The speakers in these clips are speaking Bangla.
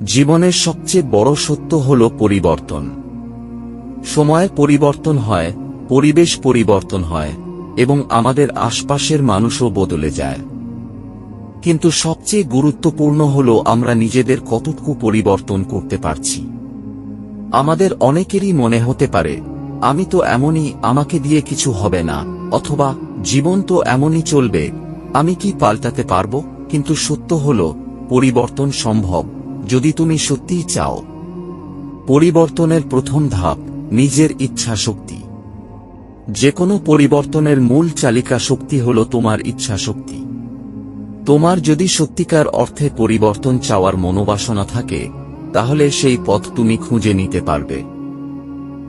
জীবনের সবচেয়ে বড় সত্য হল পরিবর্তন। সময় পরিবর্তন হয়, পরিবেশ পরিবর্তন হয়, এবং আমাদের আশপাশের মানুষও বদলে যায়। কিন্তু সবচেয়ে গুরুত্বপূর্ণ হল আমরা নিজেদের কতটুকু পরিবর্তন করতে পারছি। আমাদের অনেকেরই মনে হতে পারে, আমি তো এমনই, আমাকে দিয়ে কিছু হবে না, অথবা জীবন তো এমনই চলবে, আমি কি পাল্টাতে পারবো? কিন্তু সত্য হল, পরিবর্তন সম্ভব, যদি তুমি সত্যিই চাও। পরিবর্তনের প্রথম ধাপ নিজের ইচ্ছা শক্তি। যে কোনো পরিবর্তনের মূল চালিকা শক্তি হল তোমার ইচ্ছা শক্তি। তোমার যদি সত্যিকার অর্থে পরিবর্তন চাওয়ার মনোবাসনা থাকে, তাহলে সেই পথ তুমি খুঁজে নিতে পারবে।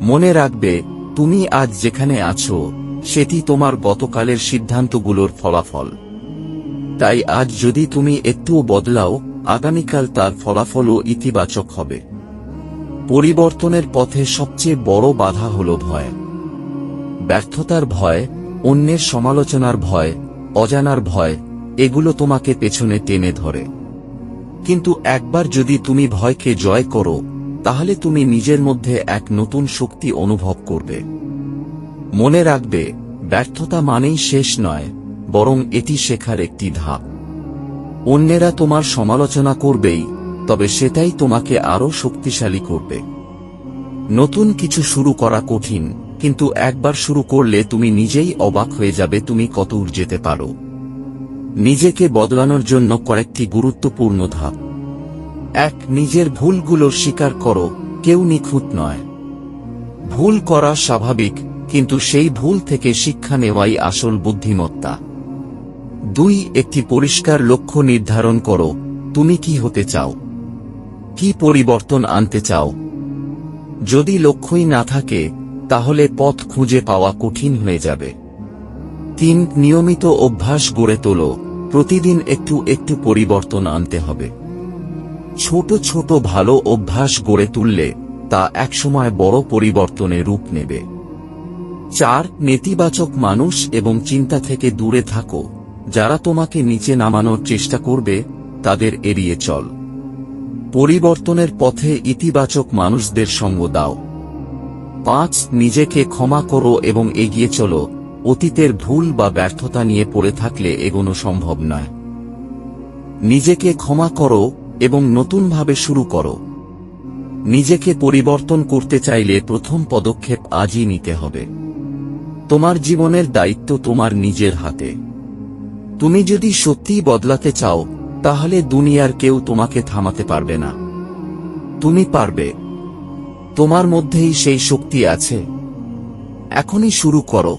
মনে রাখবে, তুমি আজ যেখানে আছো, সেটি তোমার গতকালের সিদ্ধান্তগুলোর ফলাফল। তাই আজ যদি তুমি একটুও বদলাও, আগামীকাল তার ফলাফলও ইতিবাচক হবে। পরিবর্তনের পথে সবচেয়ে বড় বাধা হল ভয়। ব্যর্থতার ভয়, অন্যের সমালোচনার ভয়, অজানার ভয়, এগুলো তোমাকে পেছনে টেনে ধরে। কিন্তু একবার যদি তুমি ভয়কে জয় করো, তাহলে তুমি নিজের মধ্যে এক নতুন শক্তি অনুভব করবে। মনে রাখবে, ব্যর্থতা মানেই শেষ নয়, বরং এটি শেখার একটি ধাপ। অন্যেরা তোমার সমালোচনা করবেই, তবে সেটাই তোমাকে আরও শক্তিশালী করবে। নতুন কিছু শুরু করা কঠিন, কিন্তু একবার শুরু করলে তুমি নিজেই অবাক হয়ে যাবে তুমি কতদূর যেতে পারো। নিজেকে বদলানোর জন্য কয়েকটি গুরুত্বপূর্ণ ধাপ। 1. নিজের ভুলগুলো স্বীকার করো, কেউ নিখুঁত নয়। ভুল করা স্বাভাবিক, কিন্তু সেই ভুল থেকে শিক্ষা নেওয়াই আসল বুদ্ধিমত্তা। 2. একটি পরিষ্কার লক্ষ্য নির্ধারণ করো, তুমি কি হতে চাও, কি পরিবর্তন আনতে চাও। যদি লক্ষ্যই না থাকে, তাহলে পথ খুঁজে পাওয়া কঠিন হয়ে যাবে। 3. নিয়মিত অভ্যাস গড়ে তোলো, প্রতিদিন একটু একটু পরিবর্তন আনতে হবে। ছোট ছোট ভালো অভ্যাস গড়ে তুললে তা একসময় বড় পরিবর্তনে রূপ নেবে। 4. নেতিবাচক মানুষ এবং চিন্তা থেকে দূরে থাকো, যারা তোমাকে নিচে নামানোর চেষ্টা করবে, তাদের এড়িয়ে চল। পরিবর্তনের পথে ইতিবাচক মানুষদের সঙ্গ দাও। 5. নিজেকে ক্ষমা করো এবং এগিয়ে চলো, অতীতের ভুল বা ব্যর্থতা নিয়ে পড়ে থাকলে এগোনো সম্ভব নয়। নিজেকে ক্ষমা করো এবং নতুনভাবে শুরু করো। নিজেকে পরিবর্তন করতে চাইলে প্রথম পদক্ষেপ আজই নিতে হবে। তোমার জীবনের দায়িত্ব তোমার নিজের হাতে। তুমি যদি সত্যিই বদলাতে চাও, তাহলে দুনিয়ার কেউ তোমাকে থামাতে পারবে না। তুমি পারবে। তোমার মধ্যেই সেই শক্তি আছে। এখনই শুরু করো।